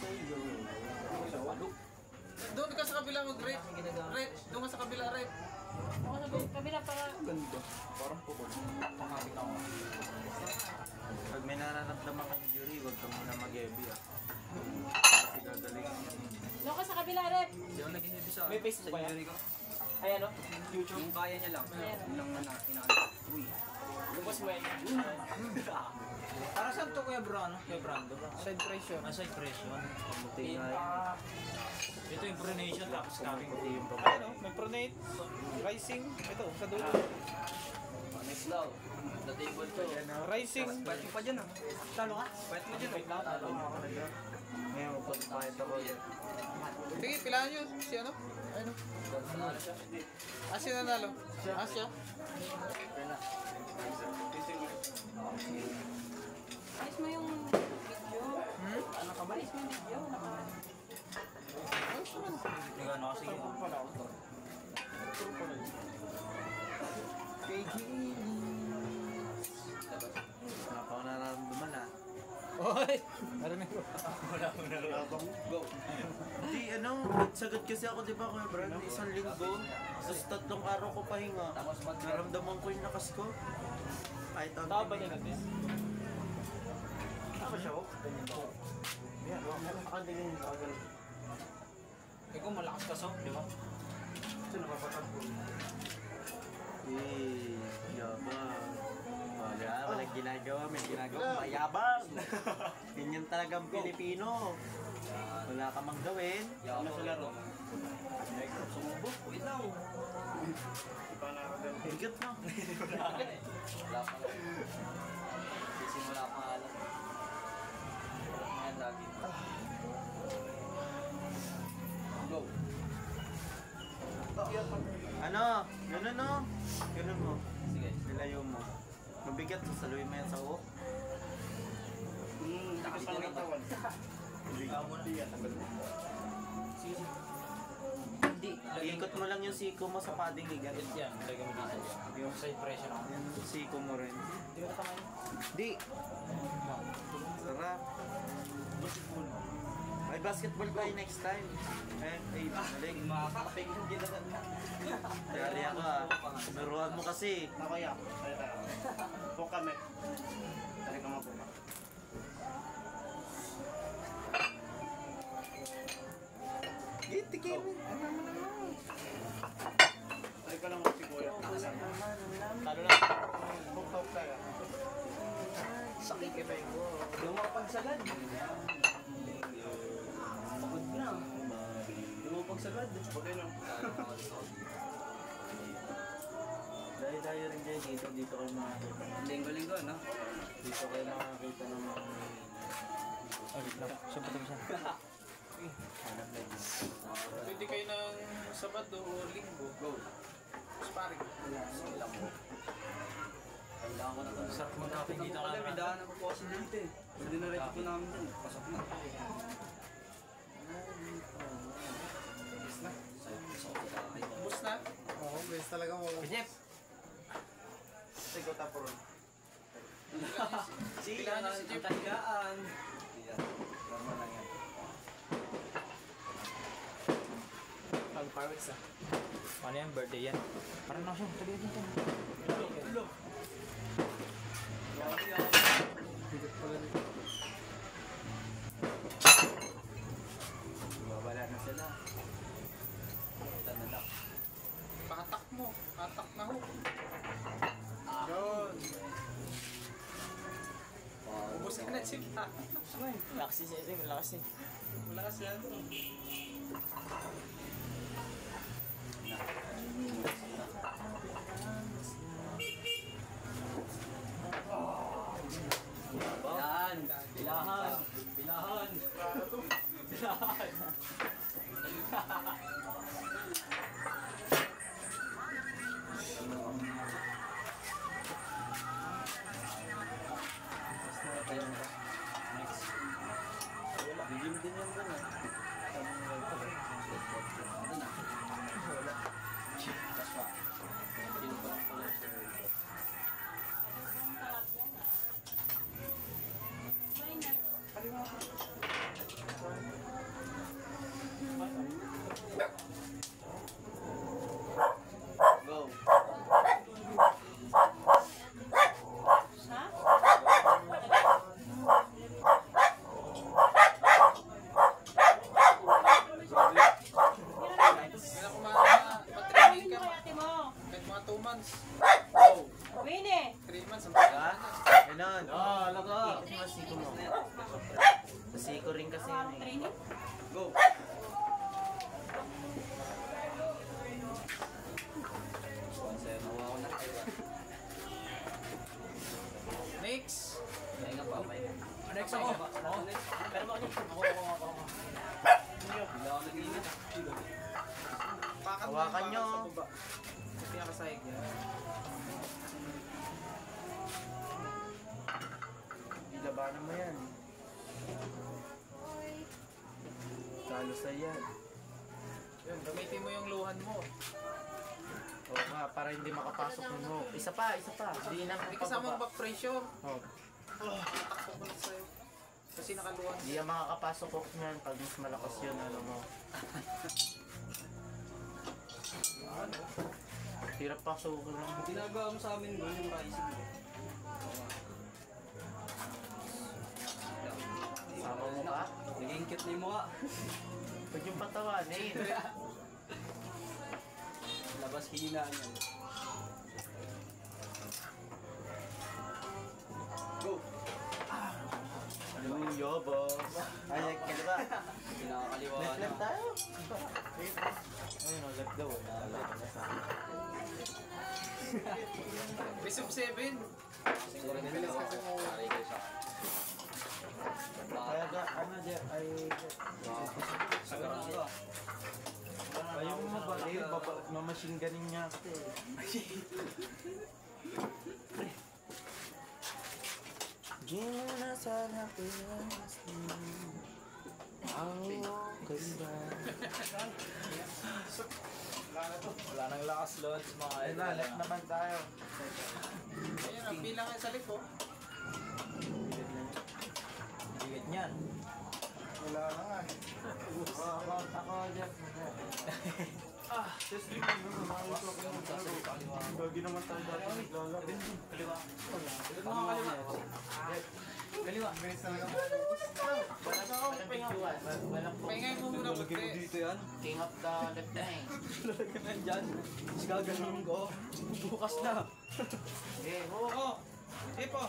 sa'yo. Doon ka sa kabila mag-rate. Rate. Doon ka sa kabila, rate. Ako sa kabila para... Ganda. Parang pukul. Pangapit ako. Pag may nararamdaman kang injury, huwag ka muna mag-heavy ah. Kasi gagaling. Doon ka sa kabila, Rep. Hindi ako nag-heavy sa May Facebook ba yan? injury ko. Ay ano? YouTube. Kung kaya niya lang. Ayan. Yun lang na inaano. Uy. Lumos mo yan. Para saan to Kuya Bro? Ano? Kuya Brando? Side pressure. Nasa impression. Buti nga. Ito yung pronation tapos coming. Buti yung Ayun o, may pronate. Rising. Ito, sa dulo. Next daw. The table ko. Rising. Pwede pa dyan ah. Talo ka? Pwede mo dyan. Talo. ngayon, magpapakit ako yan. Sige, pilahan yun. Si ano? Ayun o. Si nanalo? Siya? Alis mo yung video. Ano ka ba? Alis mo yung video. Ayos naman. Hindi ka ano kasi yun. Wala pa ako nararamdaman ah. Oy! Narinig ko. Go. Di ano, sagad kasi ako di ba Kuya Brad, isang linggo. Tapos 3 araw ko pahinga. Naramdaman ko yung lakas ko. Kahit ang Tama ba niya natin? Tama siya oh. Yan, nakadilin ako. Eh kung malakas ka so, di ba? Ito nakapatag ko. Yabang. Walang ginagawa, may ginagawa, mayabang. Ganyan talagang Pilipino. Wala ka mang gawin. Ano sa laro? Sumubok, wait lang. Higat mo. Wala pa lang. Sisimula pa nga lang. Ngayon lagi. Go. Ano? Ganun no? Ganun mo. Sige. Nilayo mo. Mabigat, sasaluin mo yan sa uok. Takas pa lang katawan. Hindi. Iikot mo lang yung siko mo sa padding higat. Yan, lagyan mo dito. Yung side pressure ako. Yung siko mo rin. Hindi ko tamayin. Di. Sarap. May basketball tayo next time. Ay, malig. Makakapig yung ginagawa na. Yari ako ah. Naruhan mo kasi. Nakaya. Po kami. Tari ka nga po. Tikim. Tari ka lang si Kuya. Talo na. Talk tayo. Sakit kita yung go. Yung mga pagsagad. Pagod na. Yung mga pagsagad. Buti no. Dahil rin dyan dito kayo makakita. Linggo-linggo, no? Dito kayo makakita ng mga Oh, wait lang. Saan pa ito siya? Pwede kayo ng Sabado o Linggo. Go. Sparring. Kailangan ko. Kailangan ko na to. Sarap mag-coffee dito ka May daan ako po kasi dito eh. Hindi na ready ko namin dun. Pasok na. Bus na? Oo, best talaga mo. Jeff! Sige, tapos. Pilahan niyo si Jeff. Tahigaan. Normal lang yan. Pag-pirates ah. Ano yan? Birthday yan. Parang na siya. Tabi dito. Babala na sila. Tanalak. Patak mo. Patak na ho. Yun. Ubus ka na Jeff. Lakas siya ito. Lakas niya. Malakas yan. Yan. Bilahan. Bilahan. Bilahan. Bigyan din yan doon ah. Minor. Ganon. laka. Ikot mo siko mo. Siko rin kasi yun eh. Training? Go. Sponsor, nawa ko na. Next. Pahinga pa, pahinga. Next ako. Ako next. Pero bakit ako. Hindi ako nag-init. Hawakan nyo. Pinakasahig yan. Labanan mo yan. Talo sa yan. Yun, gamitin mo yung luhan mo. Oo nga, para hindi makapasok yung hook. Isa pa, isa pa. Hindi na May kasamang pababa. back pressure. Oh. Takbo ko lang sa'yo. Kasi nakaluhan. Hindi yan makakapasok hook niyan pag mas malakas yun, alam mo. Hirap pa suko lang. Ginagawa mo sa amin doon yung rising. Sama mo ka? Naging cute na yung mukha. Pag yung patawanin. Labas hinaan yan. Go! Luyo, boss. Ay, kaya ba? Pinakakaliwa Left na. tayo. Ayun, left daw. Nalala na sa akin. Best of 7. Siguro din nila. Pare kayo sa akin. Kaya ga, ano dyan, ay... Siguro na ito. Ayaw mo ba? Eh, mamachine ganin niya kasi. Di mo na sana pinastin. Okay ba? Wala nang lakas, Lods. Mga Ayun na, left naman tayo. Ayun, ang bilang yan sa lipo. Higit niyan. Wala na nga. Ako dyan. Just leave mo naman. Gagi naman tayo dati naglalaro. Kaliwa. Kaliwa. Pahingay mo muna Lagyan mo puti. dito yan. King of the left na eh. Lagyan mo dyan. Tapos gaganon ko. Bukas na. Eh, Oo. Tipo.